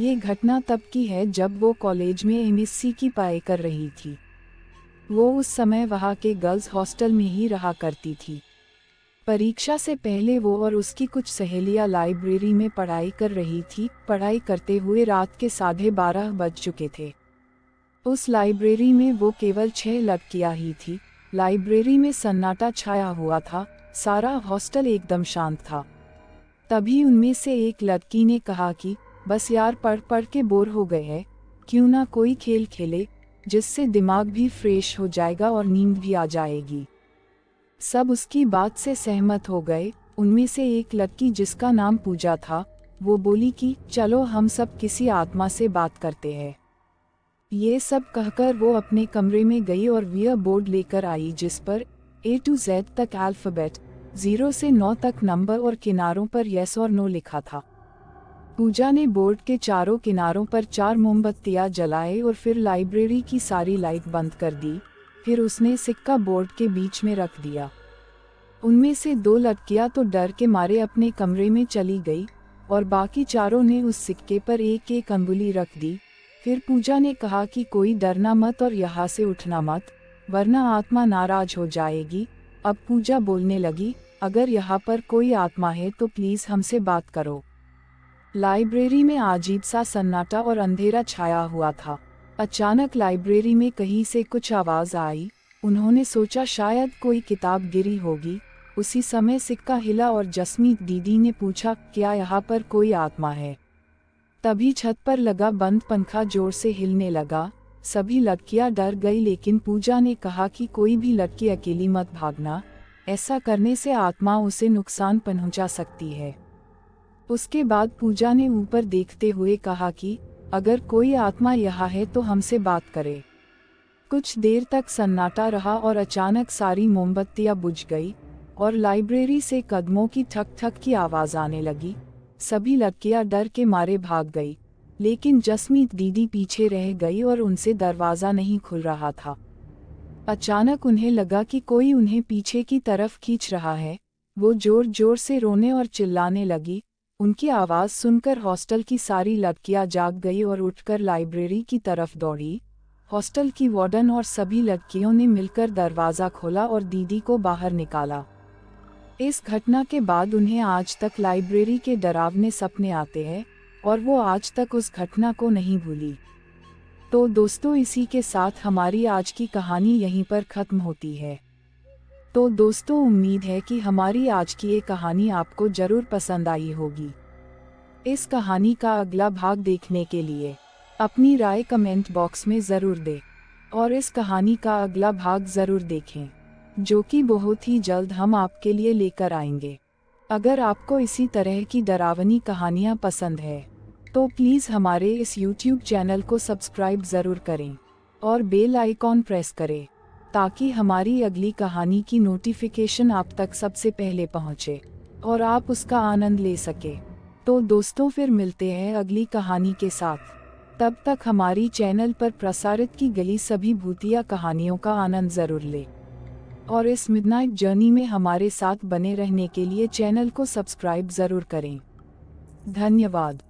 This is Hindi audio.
ये घटना तब की है जब वो कॉलेज में एमएससी की पढ़ाई कर रही थी। वो उस समय वहाँ के गर्ल्स हॉस्टल में ही रहा करती थी। परीक्षा से पहले वो और उसकी कुछ सहेलियां लाइब्रेरी में पढ़ाई कर रही थी। पढ़ाई करते हुए रात के 12:30 बज चुके थे। उस लाइब्रेरी में वो केवल 6 लड़कियां ही थी। लाइब्रेरी में सन्नाटा छाया हुआ था, सारा हॉस्टल एकदम शांत था। तभी उनमें से एक लड़की ने कहा कि बस यार, पढ़ पढ़ के बोर हो गए हैं, क्यों ना कोई खेल खेले, जिससे दिमाग भी फ्रेश हो जाएगा और नींद भी आ जाएगी। सब उसकी बात से सहमत हो गए। उनमें से एक लड़की, जिसका नाम पूजा था, वो बोली कि चलो हम सब किसी आत्मा से बात करते हैं। ये सब कहकर वो अपने कमरे में गई और वह बोर्ड लेकर आई जिस पर A to Z तक अल्फ़ाबेट, 0 से 9 तक नंबर और किनारों पर यस और नो लिखा था। पूजा ने बोर्ड के चारों किनारों पर 4 मोमबत्तियां जलाए और फिर लाइब्रेरी की सारी लाइट बंद कर दी। फिर उसने सिक्का बोर्ड के बीच में रख दिया। उनमें से 2 लड़कियां तो डर के मारे अपने कमरे में चली गई और बाकी चारों ने उस सिक्के पर एक एक अंगुली रख दी। फिर पूजा ने कहा कि कोई डरना मत और यहाँ से उठना मत, वरना आत्मा नाराज हो जाएगी। अब पूजा बोलने लगी, अगर यहाँ पर कोई आत्मा है तो प्लीज़ हमसे बात करो। लाइब्रेरी में अजीब सा सन्नाटा और अंधेरा छाया हुआ था। अचानक लाइब्रेरी में कहीं से कुछ आवाज़ आई। उन्होंने सोचा शायद कोई किताब गिरी होगी। उसी समय सिक्का हिला और जसमीत दीदी ने पूछा, क्या यहाँ पर कोई आत्मा है? तभी छत पर लगा बंद पंखा जोर से हिलने लगा। सभी लड़कियां डर गई, लेकिन पूजा ने कहा कि कोई भी लड़की अकेली मत भागना, ऐसा करने से आत्मा उसे नुकसान पहुंचा सकती है। उसके बाद पूजा ने ऊपर देखते हुए कहा कि अगर कोई आत्मा यहाँ है तो हमसे बात करे। कुछ देर तक सन्नाटा रहा और अचानक सारी मोमबत्तियां बुझ गई और लाइब्रेरी से कदमों की ठक ठक की आवाज़ आने लगी। सभी लड़कियां डर के मारे भाग गई, लेकिन जसमीत दीदी पीछे रह गई और उनसे दरवाज़ा नहीं खुल रहा था। अचानक उन्हें लगा कि कोई उन्हें पीछे की तरफ खींच रहा है। वो जोर जोर से रोने और चिल्लाने लगी। उनकी आवाज़ सुनकर हॉस्टल की सारी लड़कियां जाग गई और उठकर लाइब्रेरी की तरफ दौड़ी। हॉस्टल की वार्डन और सभी लड़कियों ने मिलकर दरवाज़ा खोला और दीदी को बाहर निकाला। इस घटना के बाद उन्हें आज तक लाइब्रेरी के डरावने सपने आते हैं और वो आज तक उस घटना को नहीं भूली। तो दोस्तों, इसी के साथ हमारी आज की कहानी यहीं पर ख़त्म होती है। तो दोस्तों, उम्मीद है कि हमारी आज की ये कहानी आपको ज़रूर पसंद आई होगी। इस कहानी का अगला भाग देखने के लिए अपनी राय कमेंट बॉक्स में ज़रूर दें और इस कहानी का अगला भाग ज़रूर देखें, जो कि बहुत ही जल्द हम आपके लिए लेकर आएंगे। अगर आपको इसी तरह की डरावनी कहानियाँ पसंद है तो प्लीज़ हमारे इस YouTube चैनल को सब्सक्राइब ज़रूर करें और बेल आइकॉन प्रेस करें, ताकि हमारी अगली कहानी की नोटिफिकेशन आप तक सबसे पहले पहुंचे और आप उसका आनंद ले सके। तो दोस्तों, फिर मिलते हैं अगली कहानी के साथ। तब तक हमारी चैनल पर प्रसारित की गई सभी भूतिया कहानियों का आनंद ज़रूर लें और इस मिडनाइट जर्नी में हमारे साथ बने रहने के लिए चैनल को सब्सक्राइब ज़रूर करें। धन्यवाद।